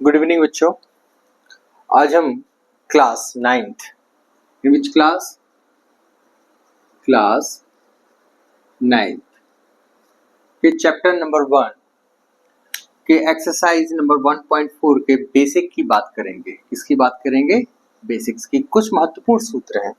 Good evening बच्चों। आज हम class 9th in which class 9th के चैप्टर नंबर 1 के एक्सरसाइज नंबर 1.4 के बेसिक की बात करेंगे। किसकी बात करेंगे? बेसिक्स की। कुछ महत्वपूर्ण सूत्र हैं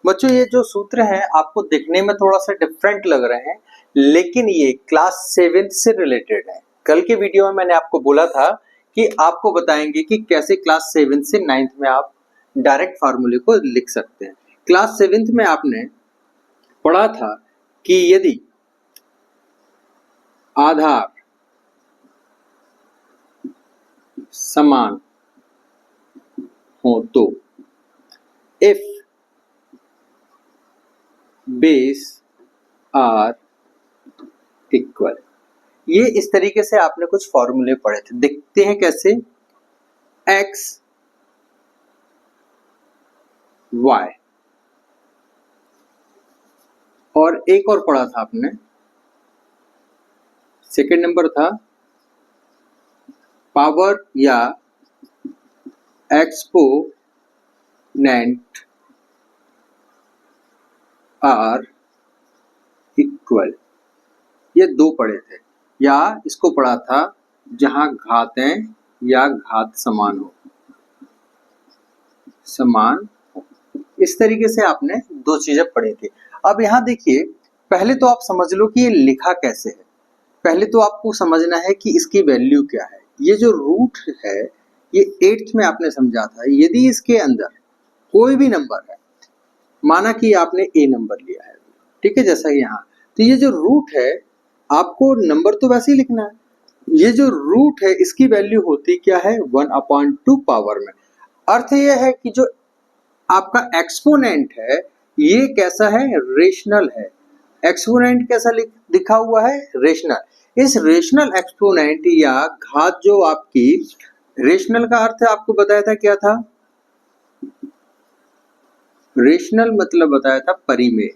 बच्चों। ये जो सूत्र हैं आपको दिखने में थोड़ा सा डिफरेंट लग रहे हैं, लेकिन ये क्लास 7th से रिलेटेड है। कल के वीडियो में मैंने आपको बोला था कि आपको बताएंगे कि कैसे क्लास 7th से 9th में आप डायरेक्ट फार्मूले को लिख सकते हैं। क्लास 7th में आपने पढ़ा था कि यदि आधार समान हो तो इफ बेस आर इक्वल, ये इस तरीके से आपने कुछ फॉर्मूले पढ़े थे। देखते हैं कैसे। x y और एक और पढ़ा था आपने, सेकंड नंबर था पावर या एक्सपोनेंट आर इक्वल। ये दो पढ़े थे। या इसको पढ़ा था जहां घातें या घात समान हो, इस तरीके से आपने दो चीजें पढ़ी थी। अब यहां देखिए, पहले तो आप समझ लो कि ये लिखा कैसे है। पहले तो आपको समझना है कि इसकी वैल्यू क्या है। ये जो रूट है ये 8th में आपने समझा था। यदि इसके अंदर कोई भी नंबर है, माना कि आपने a नंबर लिया है, ठीक है, जैसा यहाँ, तो ये जो रूट है आपको नंबर तो वैसे ही लिखना है। ये जो रूट है इसकी वैल्यू होती क्या है? 1/2 पावर में। अर्थ ये है कि जो आपका एक्सपोनेंट है ये कैसा है? रेशनल है। एक्सपोनेंट कैसा लिखा हुआ है? रेशनल। इस रेशनल एक्सपोनेंट या घात जो आपकी, रेशनल का अर्थ आपको बताया था क्या था? रेशनल मतलब बताया था परिमेय।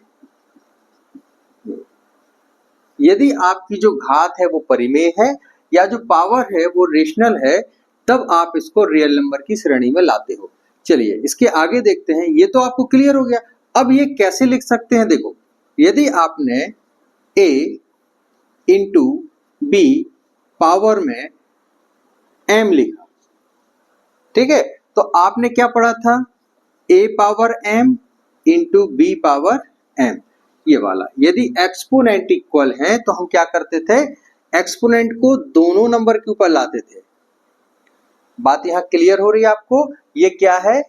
यदि आपकी जो घात है वो परिमेय है या जो पावर है वो रेशनल है, तब आप इसको रियल नंबर की श्रेणी में लाते हो। चलिए इसके आगे देखते हैं। ये तो आपको क्लियर हो गया। अब ये कैसे लिख सकते हैं? देखो, यदि आपने a इंटू बी पावर में m लिखा, ठीक है, तो आपने क्या पढ़ा था? a power m into B power m, ये वाला। यदि एक्सपोनेंट इक्वल है तो हम क्या करते थे? एक्सपोनेंट को दोनों नंबर के ऊपर लाते थे। बात यहां क्लियर हो रही है आपको? ये क्या है?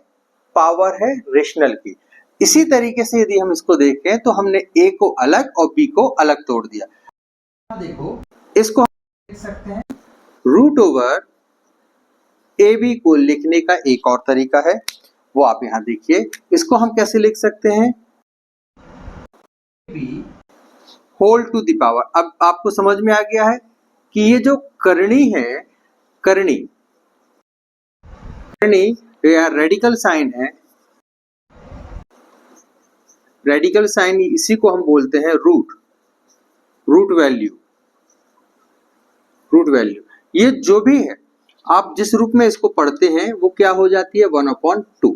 पावर है रेशनल की। इसी तरीके से यदि हम इसको देखें तो हमने a को अलग और b को अलग तोड़ दिया। देखो, इसको हम लिख सकते हैं रूट ओवर ab को लिखने का एक और तरीका है, वो आप यहां देखिए। इसको हम कैसे लिख सकते हैं? Whole to the power. अब आपको समझ में आ गया है कि ये जो करनी है, करनी या रेडिकल साइन है, रेडिकल साइन इसी को हम बोलते हैं रूट वैल्यू। ये जो भी है आप जिस रूप में इसको पढ़ते हैं वो क्या हो जाती है? 1/2।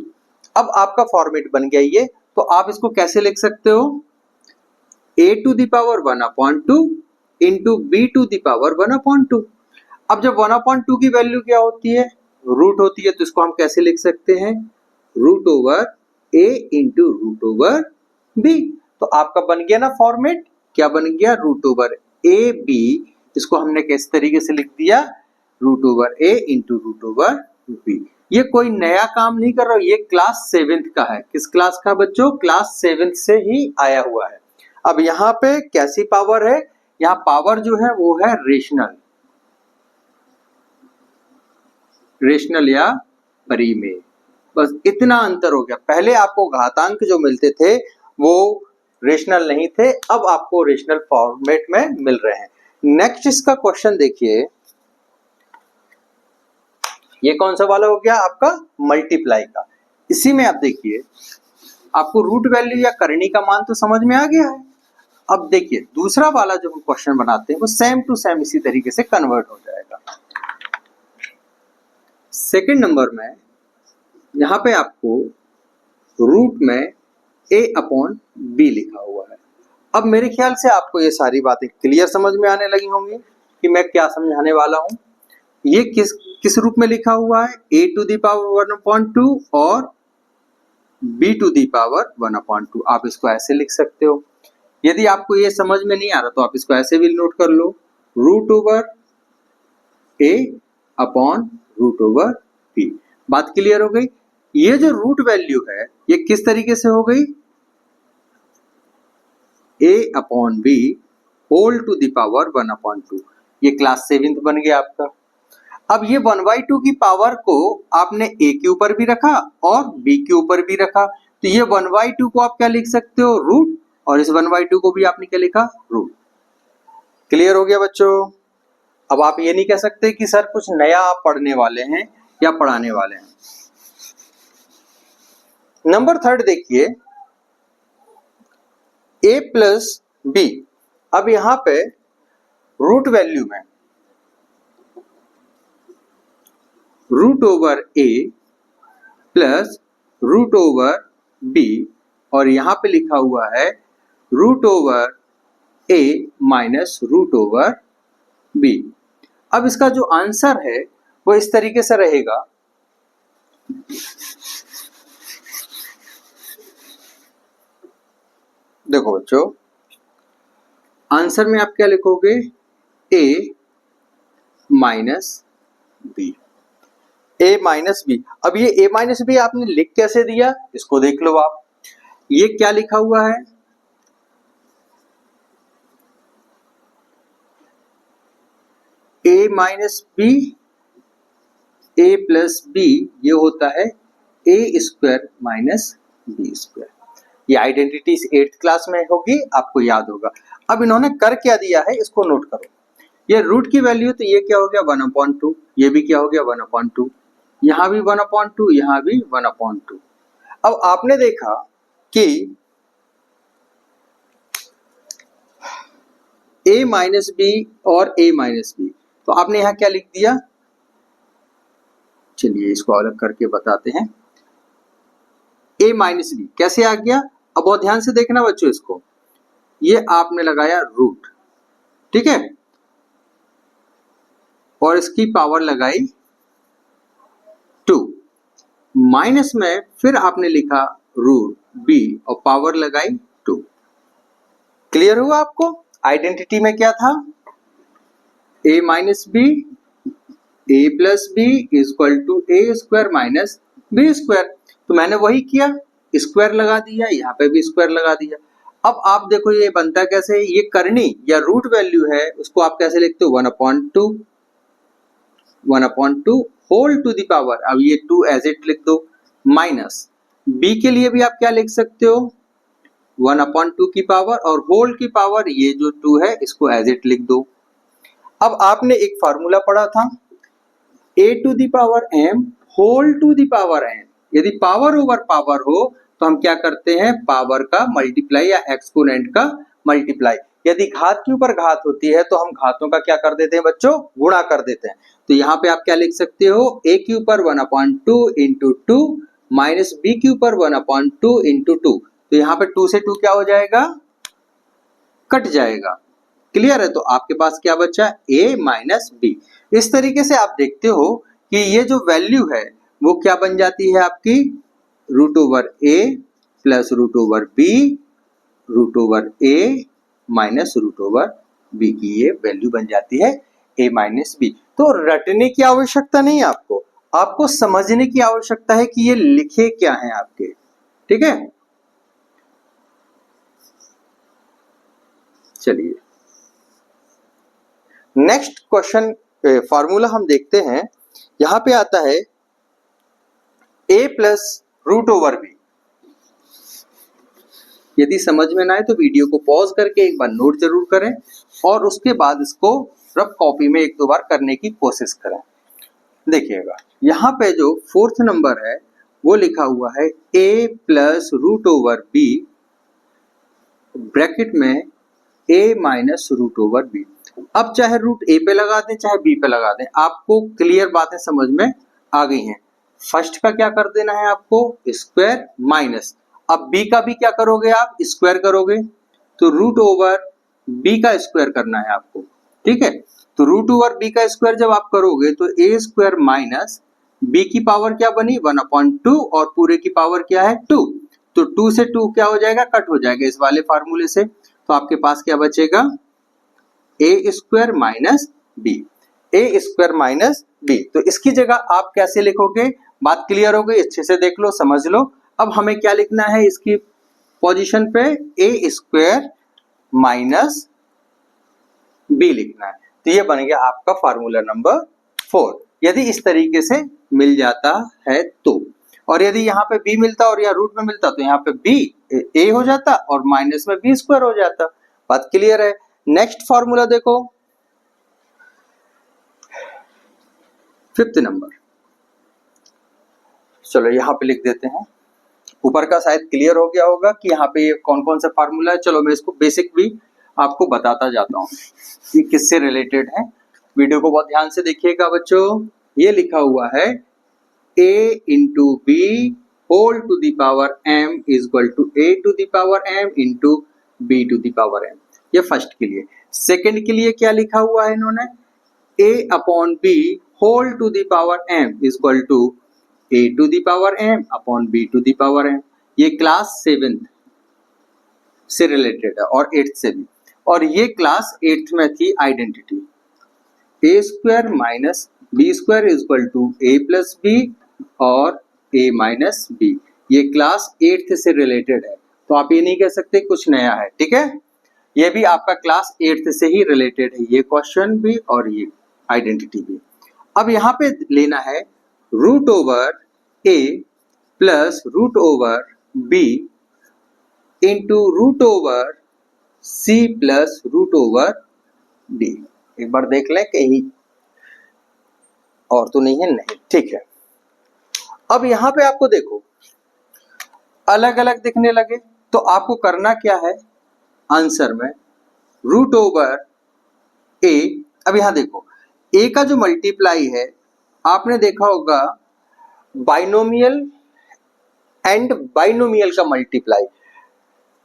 अब आपका फॉर्मेट बन गया ये, तो आप इसको कैसे लिख सकते हो? a to the power 1/2 into B to the power 1/2। अब जब 1/2 की वैल्यू क्या होती है? रूट होती है, तो इसको हम कैसे लिख सकते हैं? Root over a into root over b। तो आपका बन गया ना फॉर्मेट। क्या बन गया? Root over a b। इसको हमने किस तरीके से लिख दिया? Root over a into root over b। ये कोई नया काम नहीं कर रहा, ये क्लास 7th का है। किस क्लास का बच्चों? क्लास 7th से ही आया हुआ है। अब यहाँ पे कैसी पावर है? यहाँ पावर जो है वो है रेशनल या परिमेय। बस इतना अंतर हो गया। पहले आपको घातांक जो मिलते थे वो रेशनल नहीं थे, अब आपको रेशनल फॉर्मेट में मिल रहे हैं। नेक्स्ट इसका क्वेश्चन देखिए, ये कौन सा वाला हो गया आपका? मल्टीप्लाई का। इसी में आप देखिए, आपको रूट वैल्यू या करनी का मान तो समझ में आ गया है। अब देखिए दूसरा वाला जो हम क्वेश्चन बनाते हैं वो सेम टू सेम इसी तरीके से कन्वर्ट हो जाएगा। सेकंड नंबर में यहाँ पे आपको रूट में a अपॉन b लिखा हुआ है। अब मेरे ख्याल से आपको ये सारी बातें क्लियर समझ में आने लगी होंगी कि मैं क्या समझाने वाला हूँ। ये किस रूप में लिखा हुआ है, a टू द पावर 1/2 और b टू द पावर 1/2। आप इसको ऐसे लिख सकते हो। यदि आपको ये समझ में नहीं आ रहा तो आप इसको ऐसे भी नोट कर लो, root over a upon root over b। बात क्लियर हो गई। ये जो रूट वैल्यू है ये किस तरीके से हो गई, a upon b whole to the power 1/2। ये क्लास 7th बन गया आपका। अब ये 1/2 की पावर को आपने a के ऊपर भी रखा और b के ऊपर भी रखा, तो ये 1/2 को आप क्या लिख सकते हो, रूट, और इस 1/2 को भी आपने क्या लिखा, रूट। क्लियर हो गया बच्चों। अब आप ये नहीं कह सकते कि सर कुछ नया आप पढ़ने वाले हैं या पढ़ाने वाले हैं। नंबर 3 देखिए, a प्लस b। अब यहां पे रूट वैल्यू में root over a plus root over b और यहां पे लिखा हुआ है root over a minus root over b। अब इसका जो आंसर है वो इस तरीके से रहेगा, देखो बच्चों, आंसर में आप क्या लिखोगे, a minus b, a minus B. अब ये a माइनस बी आपने लिख कैसे दिया, इसको देख लो आप। ये क्या लिखा हुआ है, a minus B, a plus B, ये होता है a square minus B square. ये आइडेंटिटी 8th क्लास में होगी, आपको याद होगा। अब इन्होंने कर क्या दिया है इसको नोट करो। ये रूट की वैल्यू, तो ये क्या हो गया 1/2, ये भी क्या हो गया 1/2, यहां भी 1/2, यहां भी 1/2। अब आपने देखा कि a माइनस बी और a माइनस बी, तो आपने यहां क्या लिख दिया, चलिए इसको अलग करके बताते हैं। a माइनस बी कैसे आ गया, अब बहुत ध्यान से देखना बच्चों इसको। ये आपने लगाया रूट, ठीक है, और इसकी पावर लगाई 2, माइनस में फिर आपने लिखा रूट b और पावर लगाई 2। क्लियर हुआ आपको। आइडेंटिटी में क्या था, a minus B, a plus B equal to a square minus B square. तो मैंने वही किया, स्क्वायर लगा दिया, यहाँ पे भी स्क्वायर लगा दिया। अब आप देखो ये बनता कैसे, ये करनी या रूट वैल्यू है उसको आप कैसे लिखते हो, 1/2 होल टू द पावर, अब ये 2 एज इट लिख दो, माइनस b के लिए भी आप क्या लिख सकते हो, 1/2 की पावर और होल की पावर, ये जो 2 है इसको एज इट लिख दो। अब आपने एक फार्मूला पढ़ा था, a to the power m whole to the power n। यदि पावर ओवर पावर हो तो हम क्या करते हैं, पावर का मल्टीप्लाई या एक्सपोनेंट का मल्टीप्लाई। यदि घात के ऊपर घात होती है तो हम घातों का क्या कर देते हैं बच्चों, गुणा कर देते हैं। तो यहाँ पे आप क्या लिख सकते हो, a के ऊपर 1/2 इंटू 2 माइनस b के ऊपर 1/2 इंटू 2। तो यहाँ पे 2 से 2 क्या हो जाएगा, कट जाएगा। क्लियर है। तो आपके पास क्या बचा, a माइनस बी। इस तरीके से आप देखते हो कि ये जो वैल्यू है वो क्या बन जाती है आपकी, root over a plus root over b, root over a minus root over b की ये वैल्यू बन जाती है a माइनस बी। तो रटने की आवश्यकता नहीं, आपको आपको समझने की आवश्यकता है कि ये लिखे क्या है आपके, ठीक है। चलिए नेक्स्ट क्वेश्चन फॉर्मूला हम देखते हैं। यहां पे आता है a plus root over B. यदि समझ में ना आए तो वीडियो को पॉज करके एक बार नोट जरूर करें और उसके बाद इसको रफ कॉपी में 1-2 बार करने की कोशिश करें। देखिएगा यहाँ पे जो 4th नंबर है वो लिखा हुआ है a plus root over B bracket में a minus root over B. अब चाहे रूट a पे लगा दें चाहे b पे लगा दें, आपको क्लियर बातें समझ में आ गई हैं। फर्स्ट का क्या कर देना है आपको, स्क्वायर माइनस, अब बी का भी क्या करोगे आप, स्क्वायर करोगे, तो रूट ओवर बी का स्क्वायर करना है आपको, ठीक है। तो रूट ओवर बी का स्क्वायर जब आप करोगे तो ए स्क्वायर माइनस बी की पावर क्या बनी 1/2 और पूरे की पावर क्या है 2, तो 2 से 2 क्या हो जाएगा, कट हो जाएगा इस वाले फार्मूले से, तो आपके पास क्या बचेगा, ए स्क्वायर माइनस बी, ए स्क्वायर माइनस बी। तो इसकी जगह आप कैसे लिखोगे, बात क्लियर हो गई, अच्छे से देख लो, समझ लो। अब हमें क्या लिखना है इसकी पोजीशन पे, ए स्क्वायर माइनस बी लिखना है। तो ये बन गया आपका फार्मूला नंबर 4, यदि इस तरीके से मिल जाता है तो। और यदि यहाँ पे बी मिलता और यहाँ रूट में मिलता तो यहाँ पे बी ए हो जाता और माइनस में बी स्क्वायर हो जाता। बात क्लियर है। नेक्स्ट फार्मूला देखो, 5th नंबर, चलो यहाँ पे लिख देते हैं। ऊपर का शायद क्लियर हो गया होगा कि यहाँ पे ये कौन कौन सा फार्मूला है। चलो मैं इसको बेसिक भी आपको बताता जाता हूँ कि किससे रिलेटेड है। वीडियो को बहुत ध्यान से देखिएगा बच्चों। ये लिखा हुआ है a into B whole to the power m is equal to a to the power m into b to the power m। ये फर्स्ट के लिए। सेकंड के लिए क्या लिखा हुआ है इन्होंने, a upon b whole to the power m is equal to a to the power m upon b to the power m। ये क्लास 7th से रिलेटेड है और 8th से भी। और ये क्लास 8th में थी identity, a square minus B square is equal to a plus B और a माइनस बी। ये क्लास 8th से रिलेटेड है, तो आप ये नहीं कह सकते कुछ नया है, ठीक है। ये भी आपका क्लास 8th से ही रिलेटेड है, ये क्वेश्चन भी और ये आइडेंटिटी भी। अब यहाँ पे लेना है root over a plus root over b into root over c plus root over d। एक बार देख लें कहीं और तो नहीं है, नहीं, ठीक है। अब यहाँ पे आपको देखो अलग अलग दिखने लगे, तो आपको करना क्या है आंसर में, रूट ओवर a। अब यहाँ देखो a का जो मल्टीप्लाई है आपने देखा होगा बाइनोमियल एंड बाइनोमियल का मल्टीप्लाई,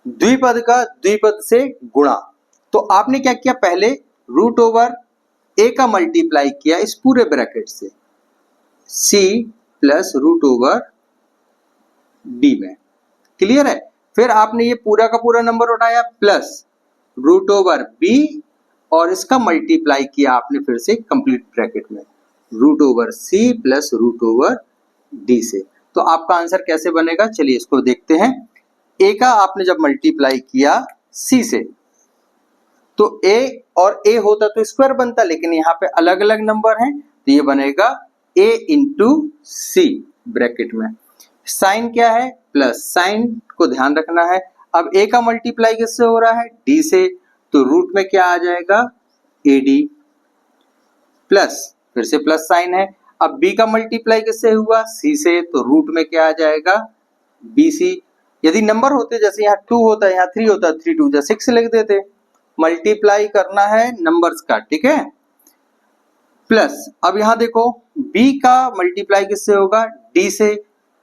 द्विपद का द्विपद से गुणा। तो आपने क्या किया, पहले रूट ओवर a का मल्टीप्लाई किया इस पूरे ब्रैकेट से c plus root over d में, क्लियर है। फिर आपने ये पूरा का पूरा नंबर उठाया प्लस रूट ओवर b और इसका मल्टीप्लाई किया आपने फिर से कंप्लीट ब्रैकेट में root over c plus root over d से। तो आपका आंसर कैसे बनेगा, चलिए इसको देखते हैं। a का आपने जब मल्टीप्लाई किया c से तो a और a होता तो स्क्वायर बनता, लेकिन यहाँ पे अलग अलग नंबर हैं तो ये बनेगा a इंटू सी ब्रैकेट में। साइन क्या है, प्लस, साइन को ध्यान रखना है। अब a का मल्टीप्लाई किससे हो रहा है, d से, तो रूट में क्या आ जाएगा ad प्लस, फिर से प्लस साइन है। अब b का मल्टीप्लाई किससे हुआ, c से, तो रूट में क्या आ जाएगा bc। यदि नंबर होते जैसे यहाँ 2 होता है, यहाँ 3 होता है, 3 2 6 लिख देते। मल्टीप्लाई करना है नंबर्स का, ठीक है, प्लस। अब यहाँ देखो b का मल्टीप्लाई किससे होगा, d से,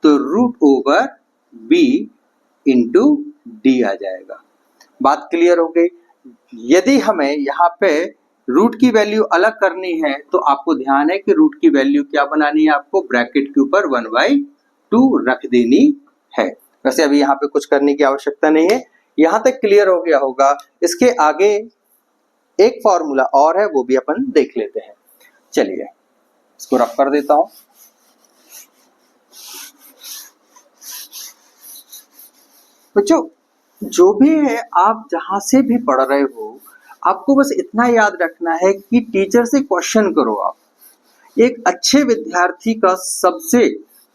तो root over b into D आ जाएगा। बात क्लियर हो गई। यदि हमें यहाँ पे रूट की वैल्यू अलग करनी है तो आपको ध्यान है कि रूट की वैल्यू क्या बनानी है, आपको ब्रैकेट के ऊपर 1/2 रख देनी है। वैसे अभी यहाँ पे कुछ करने की आवश्यकता नहीं है, यहाँ तक क्लियर हो गया होगा। इसके आगे एक फॉर्मूला और है, वो भी अपन देख लेते हैं। चलिए इसको रफ कर देता हूं। बच्चों जो भी है, आप जहां से भी पढ़ रहे हो, आपको बस इतना याद रखना है कि टीचर से क्वेश्चन करो। आप एक अच्छे विद्यार्थी का सबसे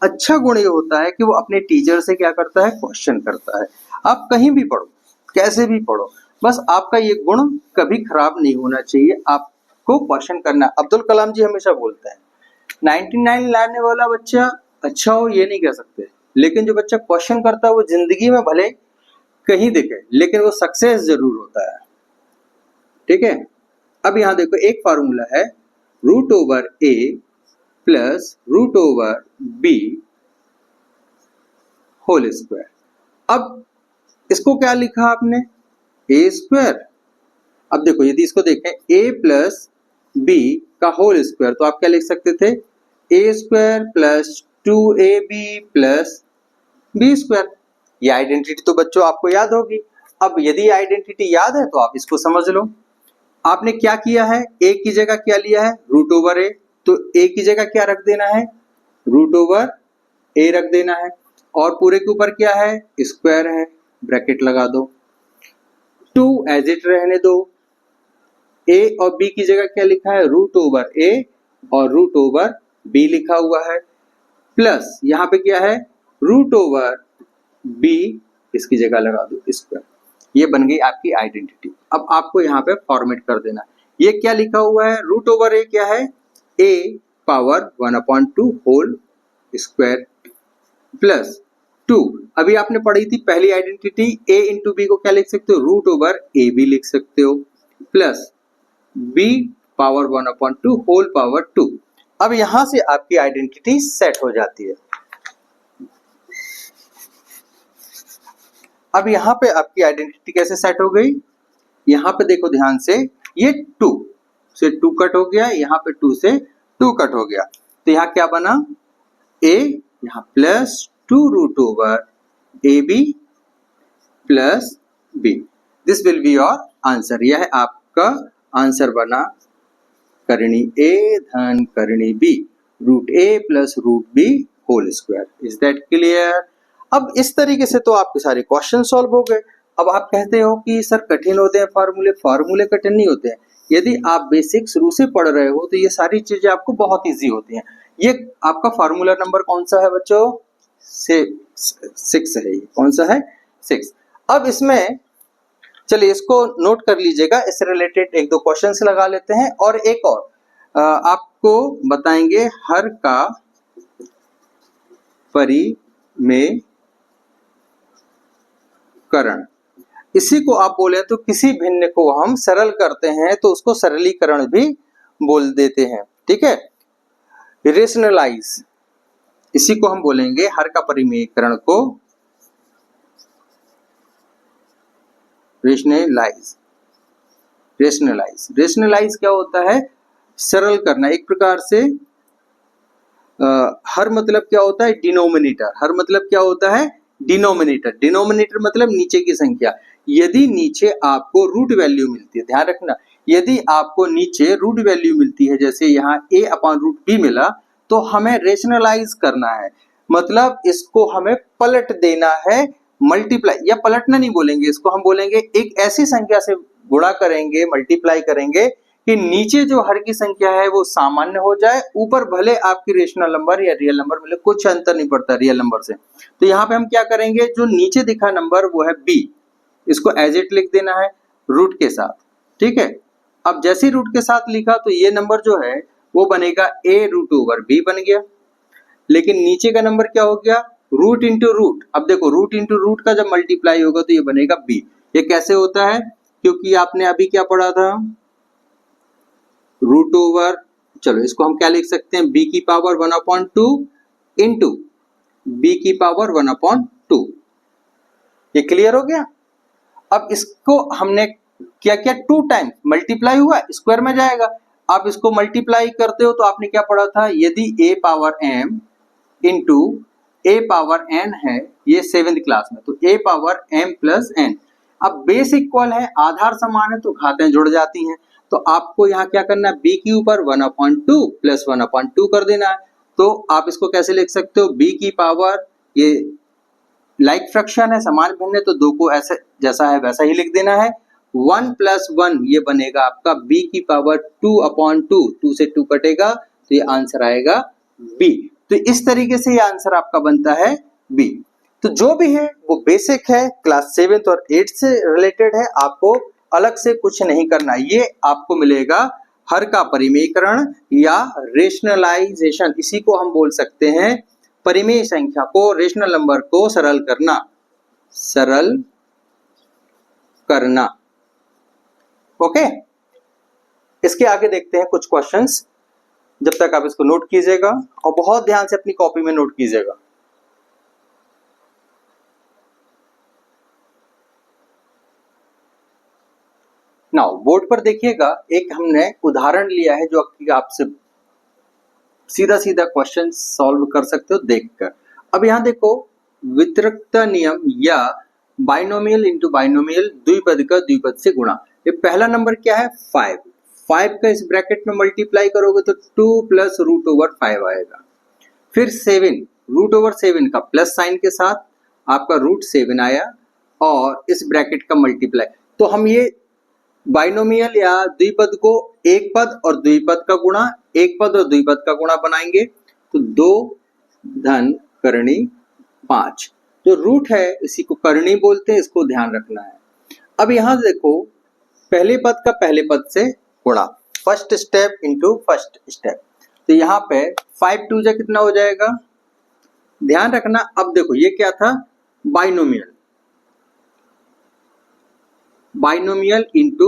अच्छा गुण ये होता है कि वो अपने टीचर से क्या करता है, क्वेश्चन करता है। आप कहीं भी पढ़ो, कैसे भी पढ़ो, बस आपका ये गुण कभी खराब नहीं होना चाहिए, आपको क्वेश्चन करना। अब्दुल कलाम जी हमेशा बोलते हैं 99 लाने वाला बच्चा अच्छा हो ये नहीं कह सकते, लेकिन जो बच्चा क्वेश्चन करता है वो जिंदगी में भले कहीं दिखे लेकिन वो सक्सेस जरूर होता है, ठीक है। अब यहाँ देखो एक फार्मूला है root over a plus root over B whole square. अब इसको क्या लिखा आपने, ए स्क्वायर। अब देखो यदि इसको देखें a प्लस बी का होल स्क्वायर, तो आप क्या लिख सकते थे, A square plus 2ab plus B square. ये आइडेंटिटी तो बच्चों आपको याद होगी। अब यदि आइडेंटिटी याद है तो आप इसको समझ लो। आपने क्या किया है, a की जगह क्या लिया है, रूट ओवर ए, तो a की जगह क्या रख देना है, रूट ओवर ए रख देना है, और पूरे के ऊपर क्या है, स्क्वायर है, ब्रैकेट लगा दो। 2 एज इट रहने दो, a और b की जगह क्या लिखा है, रूट ओवर a और रूट ओवर b लिखा हुआ है, प्लस यहाँ पे क्या है, रूट ओवर b, इसकी जगह लगा दो स्क्वायर। ये बन गई आपकी आइडेंटिटी। अब आपको यहाँ पे फॉर्मेट कर देना, ये क्या लिखा हुआ है, रूट ओवर a क्या है, a power 1/2 whole square plus 2। अभी आपने पढ़ी थी पहली आइडेंटिटी, a इंटू बी को क्या लिख सकते हो, रूट ओवर ए बी लिख सकते हो, plus b power 1/2 whole power 2। अब यहां से आपकी आइडेंटिटी सेट हो जाती है। अब यहाँ पे आपकी आइडेंटिटी कैसे सेट हो गई, यहाँ पे देखो ध्यान से, ये 2 से 2 कट हो गया, यहाँ पे 2 से 2 कट हो गया, तो यहाँ क्या बना, a यहाँ plus 2 root over A B plus B. This will be your answer. यह आपका आंसर बना करणी ए धन करणी B, root A plus root B whole square. Is that clear. अब इस तरीके से तो आपके सारे क्वेश्चन सॉल्व हो गए। अब आप कहते हो कि सर कठिन होते हैं फार्मूले, फार्मूले कठिन नहीं होते हैं। यदि आप बेसिक शुरू से पढ़ रहे हो तो ये सारी चीजें आपको बहुत इजी होती हैं। ये आपका फार्मूला नंबर कौन सा है बच्चों, 6 है। कौन सा है, 6। अब इसमें चलिए इसको नोट कर लीजिएगा, इससे रिलेटेड एक दो क्वेश्चंस लगा लेते हैं, और एक और आपको बताएंगे हर का परिमेयकरण। इसी को आप बोले तो किसी भिन्न को हम सरल करते हैं तो उसको सरलीकरण भी बोल देते हैं, ठीक है। रेशनलाइज, इसी को हम बोलेंगे हर का परिमेयकरण को रेशनलाइज। रेशनलाइज क्या होता है, सरल करना। एक प्रकार से हर मतलब क्या होता है, डिनोमिनेटर। हर मतलब क्या होता है, डिनोमिनेटर। डिनोमिनेटर मतलब नीचे की संख्या। यदि नीचे आपको रूट वैल्यू मिलती है, ध्यान रखना, यदि आपको नीचे रूट वैल्यू मिलती है, जैसे यहाँ a अपॉन रूट बी मिला, तो हमें रेशनलाइज करना है, मतलब इसको हमें पलट देना है, मल्टीप्लाई, या पलटना नहीं बोलेंगे इसको, हम बोलेंगे एक ऐसी संख्या से गुणा करेंगे, मल्टीप्लाई करेंगे कि नीचे जो हर की संख्या है वो सामान्य हो जाए, ऊपर भले आपकी रेशनल नंबर या रियल नंबर मिले, कुछ अंतर नहीं पड़ता रियल नंबर से। तो यहाँ पे हम क्या करेंगे, जो नीचे दिखा नंबर वो है b, इसको एज इट लिख देना है रूट के साथ, ठीक है। अब जैसे रूट के साथ लिखा तो ये नंबर जो है वो बनेगा a रूट ओवर b बन गया, लेकिन नीचे का नंबर क्या हो गया, रूट इंटू रूट। अब देखो रूट इंटू रूट का जब मल्टीप्लाई होगा तो ये बनेगा b। ये कैसे होता है, क्योंकि आपने अभी क्या पढ़ा था, रूट ओवर, चलो इसको हम क्या लिख सकते हैं, b की पावर 1/2 इंटू b की पावर 1/2। ये क्लियर हो गया। अब इसको हमने क्या किया, 2 टाइम मल्टीप्लाई हुआ, स्क्वायर में जाएगा। आप इसको मल्टीप्लाई करते हो तो आपने क्या पढ़ा था, यदि a power m into a power n है, ये 7th क्लास में, तो a power m plus n। अब बेस इक्वल है, आधार समान है, तो घातें जुड़ जाती हैं। तो आपको यहाँ क्या करना है, b के ऊपर 1/2 प्लस 1/2 कर देना है। तो आप इसको कैसे लिख सकते हो, b की पावर, ये लाइक फ्रैक्शन है, समान भिन्न है, तो 2 को ऐसे जैसा है वैसा ही लिख देना है। 1 प्लस 1 ये बनेगा आपका b की पावर 2/2, 2 से 2 कटेगा तो ये आंसर आएगा b। तो इस तरीके से ये आंसर आपका बनता है b। तो जो भी है वो बेसिक है, क्लास 7th और 8th से रिलेटेड है, आपको अलग से कुछ नहीं करना। ये आपको मिलेगा हर का परिमेयकरण या रेशनलाइजेशन, इसी को हम बोल सकते हैं परिमेय संख्या को, रेशनल नंबर को सरल करना, सरल करना। ओके, इसके आगे देखते हैं कुछ क्वेश्चंस। जब तक आप इसको नोट कीजिएगा और बहुत ध्यान से अपनी कॉपी में नोट कीजिएगा। नाउ बोर्ड पर देखिएगा, एक हमने उदाहरण लिया है जो आपसे सीधा सीधा क्वेश्चन सॉल्व कर सकते हो देखकर। अब यहाँ देखो, वितरकता नियम या बाइनोमियल इंटू बाइनोमियल, द्विपद का द्विपद से गुणा। ये पहला नंबर क्या है 5, 5 का इस ब्रैकेट में मल्टीप्लाई करोगे तो 2 प्लस रूट ओवर 5 आएगा। फिर 7, रूट ओवर 7 का प्लस साइन के साथ आपका रूट 7 आया और इस ब्रैकेट का मल्टीप्लाई। तो हम ये बाइनोमियल या द्विपद को एक पद और द्विपद का गुणा, एक पद और द्विपद का गुणा बनाएंगे तो 2 धन करणी 5, जो रूट है इसी को करणी बोलते हैं, इसको ध्यान रखना है। अब यहां देखो, पहले पद का पहले पद से गुणा, first step into first step. तो यहाँ पे 5 2 जा कितना हो जाएगा, ध्यान रखना। अब देखो ये क्या था, बाइनोमियल, बाइनोमियल इंटू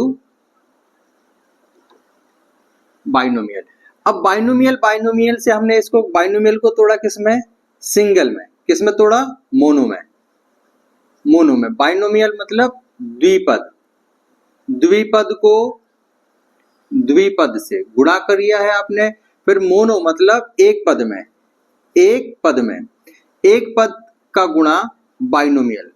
बाइनोमियल। अब बाइनोमियल, बाइनोमियल से हमने इसको बाइनोमियल को तोड़ा किसमें, सिंगल में। किसमें तोड़ा, मोनो में, मोनो में। बाइनोमियल मतलब द्विपद, द्विपद को द्विपद से गुणा कर दिया है आपने। फिर मोनो मतलब एक पद में, एक पद में, एक पद का गुणा बाइनोमियल,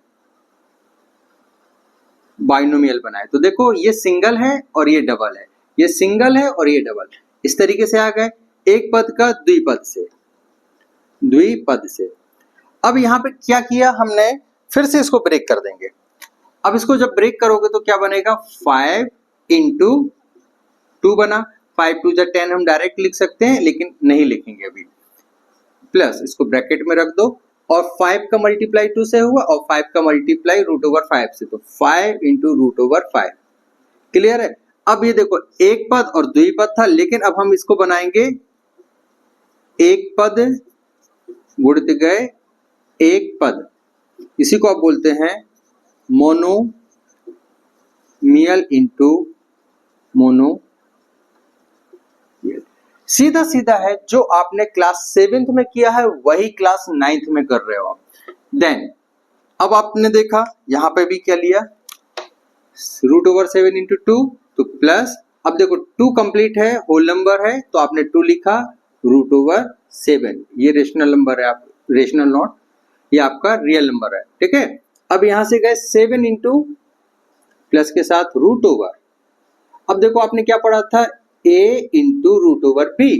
बाइनोमियल बनाए। तो देखो ये सिंगल है और ये डबल है, ये सिंगल है और ये डबल, इस तरीके से आ गए एक पद का द्विपद से, द्विपद से। अब यहाँ पे क्या किया हमने, फिर से इसको ब्रेक कर देंगे। अब इसको जब ब्रेक करोगे तो क्या बनेगा, 5 इंटू 2 बना, 5 2 जा 10 हम डायरेक्ट लिख सकते हैं लेकिन नहीं लिखेंगे अभी। प्लस इसको ब्रैकेट में रख दो और 5 का मल्टीप्लाई 2 से हुआ और 5 का मल्टीप्लाई रूट ओवर 5 से, तो 5 इंटू रूट ओवर 5। क्लियर है। अब ये देखो एक पद और द्विपद था, लेकिन अब हम इसको बनाएंगे एक पद गुणित गए एक पद, इसी को आप बोलते हैं मोनोमियल इंटू मोनो। सीधा सीधा है, जो आपने क्लास 7th में किया है वही क्लास 9th में कर रहे हो आप। देन अब आपने देखा यहां पे भी क्या लिया, रूट ओवर 7 इंटू 2, तो प्लस, अब देखो 2 कंप्लीट है, होल नंबर है, तो आपने 2 लिखा, रूट ओवर 7, ये रेशनल नंबर है, आप रेशनल नॉट, ये आपका रियल नंबर है, ठीक है। अब यहां से गए 7 इंटू प्लस के साथ रूट ओवर। अब देखो आपने क्या पढ़ा था, a into root over B,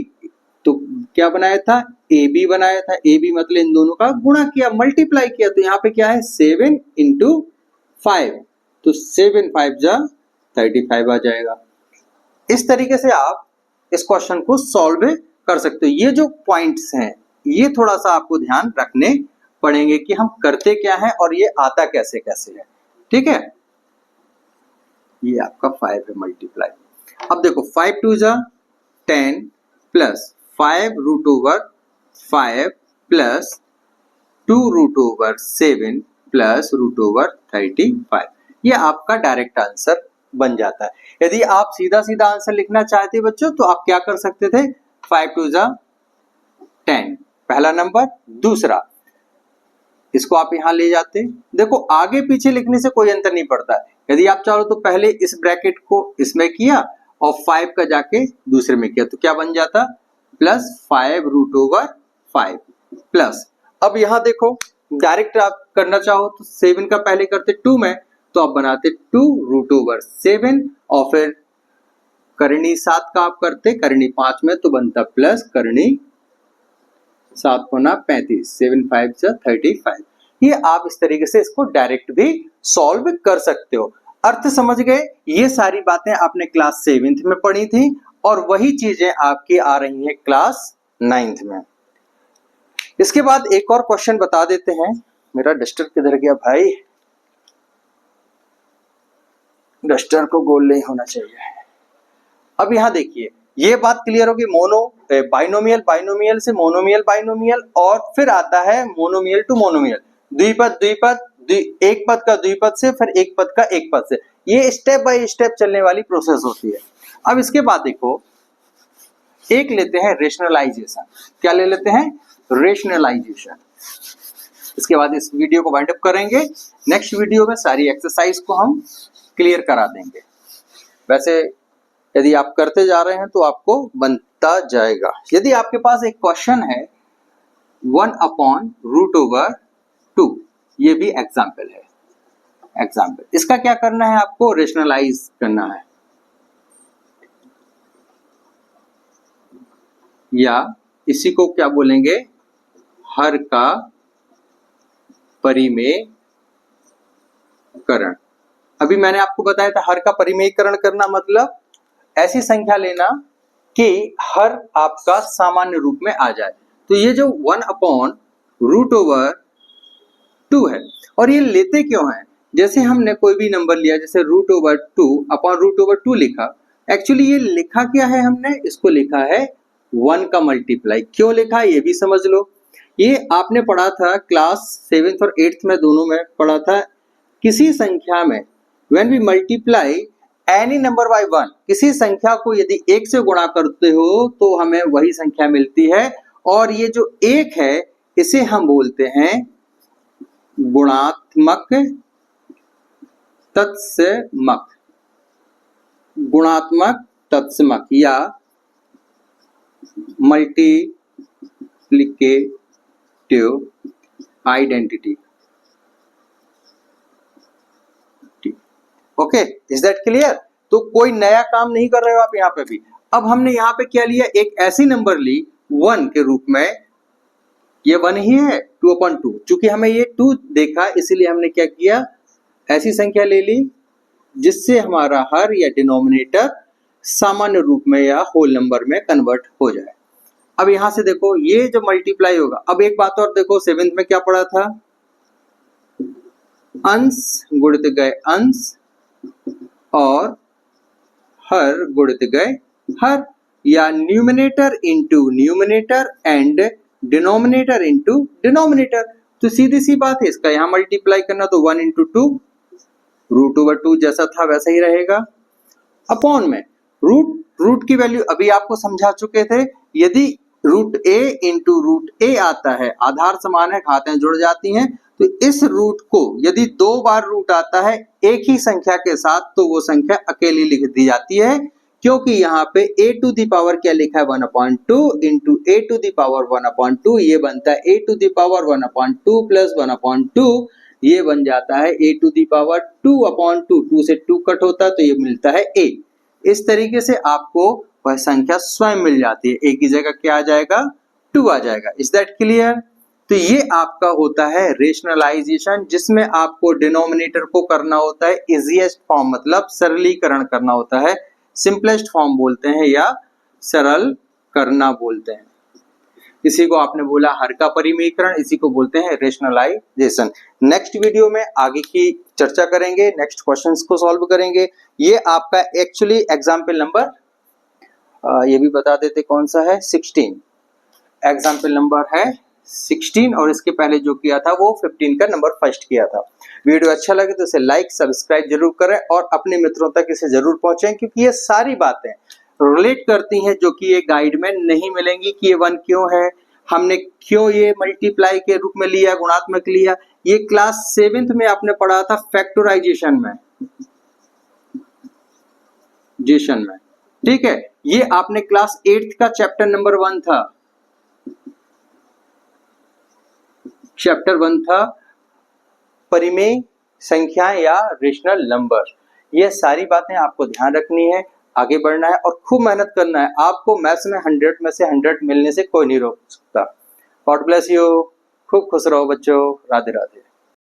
तो क्या बनाया था, ए बी बनाया था। ए बी मतलब इन दोनों का गुणा किया, मल्टीप्लाई किया, तो यहाँ पे क्या है 7 इंटू 5, तो 7 5 जा 35 आ जाएगा। इस तरीके से आप इस क्वेश्चन को सॉल्व कर सकते हो। ये जो पॉइंट्स हैं ये थोड़ा सा आपको ध्यान रखने पड़ेंगे कि हम करते क्या है और ये आता कैसे कैसे है, ठीक है। ये आपका 5 है मल्टीप्लाई। अब देखो 5 2 जा 10 plus 5 root over 5 plus 2 root over 7 plus root over 35, ये आपका डायरेक्ट आंसर बन जाता है। यदि आप सीधा सीधा आंसर लिखना चाहते बच्चों तो आप क्या कर सकते थे, 5 2 जा 10 पहला नंबर, दूसरा इसको आप यहां ले जाते। देखो आगे पीछे लिखने से कोई अंतर नहीं पड़ता है। यदि आप चाहो तो पहले इस ब्रैकेट को इसमें किया और 5 का जाके दूसरे में किया, तो क्या बन जाता, प्लस 5 रूट ओवर 5 प्लस। अब यहां देखो डायरेक्ट आप करना चाहो तो 7 का पहले करते 2 में, तो आप बनाते 2 रूट ओवर 7 और फिर करणी 7 का आप करते करणी 5 में, तो बनता प्लस करणी 7 गुना 35, 7 5 जा 35। ये आप इस तरीके से इसको डायरेक्ट भी सॉल्व कर सकते हो। अर्थ समझ गए। ये सारी बातें आपने क्लास 7th में पढ़ी थी और वही चीजें आपकी आ रही हैं क्लास 9th में। इसके बाद एक और क्वेश्चन बता देते हैं। मेरा डस्टर किधर गया भाई, डस्टर को गोल नहीं होना चाहिए। अब यहां देखिए ये बात क्लियर होगी, मोनो बाइनोमियल, बाइनोमियल से मोनोमियल, बाइनोमियल और फिर आता है मोनोमियल टू मोनोमियल, द्विपद द्विपद, एक पद का द्विपद से, फिर एक पद का एक पद से। ये स्टेप बाय स्टेप चलने वाली प्रोसेस होती है। अब इसके बाद देखो एक लेते हैं रेशनलाइजेशन। क्या ले लेते हैं? रेशनलाइजेशन। इसके बाद इस वीडियो को वाइंड अप करेंगे। नेक्स्ट वीडियो में सारी एक्सरसाइज को हम क्लियर करा देंगे। वैसे यदि आप करते जा रहे हैं तो आपको बनता जाएगा। यदि आपके पास एक क्वेश्चन है 1/√2, ये भी एग्जाम्पल है। एग्जाम्पल, इसका क्या करना है? आपको रेशनलाइज करना है, या इसी को क्या बोलेंगे? हर का परिमेयकरण। अभी मैंने आपको बताया था हर का परिमेयकरण करना मतलब ऐसी संख्या लेना कि हर आपका सामान्य रूप में आ जाए। तो ये जो 1/√2 है, और ये लेते क्यों हैं? जैसे हमने कोई भी नंबर लिया, जैसे √2/√2 लिखा, एक्चुअली ये लिखा क्या है? हमने इसको लिखा है 1 का मल्टीप्लाई। क्यों लिखा है ये भी समझ लो। ये आपने पढ़ा था क्लास 7th और 8th में, दोनों में पढ़ा था। किसी संख्या में when we multiply any number by 1, किसी संख्या को यदि 1 से गुणा करते हो तो हमें वही संख्या मिलती है। और ये जो 1 है इसे हम बोलते हैं गुणात्मक तत्समक। गुणात्मक तत्समक या multiplicative identity. Okay, is that clear? तो कोई नया काम नहीं कर रहे हो आप यहाँ पे भी। अब हमने यहाँ पे क्या लिया? एक ऐसी नंबर ली 1 के रूप में, ये 1 ही है 2/2। चूंकि हमें ये 2 देखा इसीलिए हमने क्या किया? ऐसी संख्या ले ली जिससे हमारा हर या डिनोमिनेटर सामान्य रूप में या होल नंबर में कन्वर्ट हो जाए। अब यहां से देखो ये जो मल्टीप्लाई होगा। अब एक बात और देखो, 7th में क्या पढ़ा था? अंश गुणित गए अंश और हर गुणित गए हर, या numerator into numerator and denominator into denominator. तो सीधी सी बात है, इसका यहां मल्टीप्लाई करना तो 1 × 2, √2/2 जैसा था वैसा ही रहेगा। अपॉन में रूट की वैल्यू अभी आपको समझा चुके थे। यदि √a × √a आता है, आधार समान है, घातें जुड़ जाती हैं, तो इस रूट को यदि 2 बार रूट आता है एक ही संख्या के साथ तो वो संख्या अकेली लिख दी जाती है। क्योंकि यहाँ पे a टू दी पावर क्या लिखा है? 1/2 into a to the power 1/2, ये बनता है a to the power 1/2 plus 1/2, ये बन जाता है a टू दी पावर 2/2। 2 से 2 कट होता है तो ये मिलता है a। इस तरीके से आपको वह संख्या स्वयं मिल जाती है। a की जगह क्या आ जाएगा? 2 आ जाएगा। Is that clear? तो ये आपका होता है रेशनलाइजेशन, जिसमें आपको डिनोमिनेटर को करना होता है इजीएस्ट फॉर्म, मतलब सरलीकरण करना होता है। सिंपलेस्ट फॉर्म बोलते हैं या सरल करना बोलते हैं। इसी को आपने बोला हर का परिमेयकरण, इसी को बोलते हैं रेशनलाइजेशन। नेक्स्ट वीडियो में आगे की चर्चा करेंगे, नेक्स्ट क्वेश्चंस को सॉल्व करेंगे। ये आपका एक्चुअली एग्जाम्पल नंबर ये भी बता देते कौन सा है, 16। एग्जाम्पल नंबर है 16 और इसके पहले जो किया था वो 15 का नंबर फर्स्ट किया था। वीडियो अच्छा लगे तो इसे लाइक सब्सक्राइब जरूर करें और अपने मित्रों तक इसे जरूर पहुंचाएं, क्योंकि ये सारी बातें रिलेट करती हैं जो कि ये गाइड में नहीं मिलेंगी कि ये 1 क्यों है, हमने क्यों ये मल्टीप्लाई के रूप में लिया, गुणात्मक लिया। ये क्लास 7th में आपने पढ़ा था फैक्टराइजेशन में, ठीक है। ये आपने क्लास 8th का चैप्टर नंबर 1 था, चैप्टर 1 था परिमेय संख्या या रेशनल नंबर। ये सारी बातें आपको ध्यान रखनी है, आगे बढ़ना है और खूब मेहनत करना है। आपको मैथ्स में 100 में से 100 मिलने से कोई नहीं रोक सकता। गॉड ब्लेस यू, खूब खुश रहो बच्चों, राधे राधे।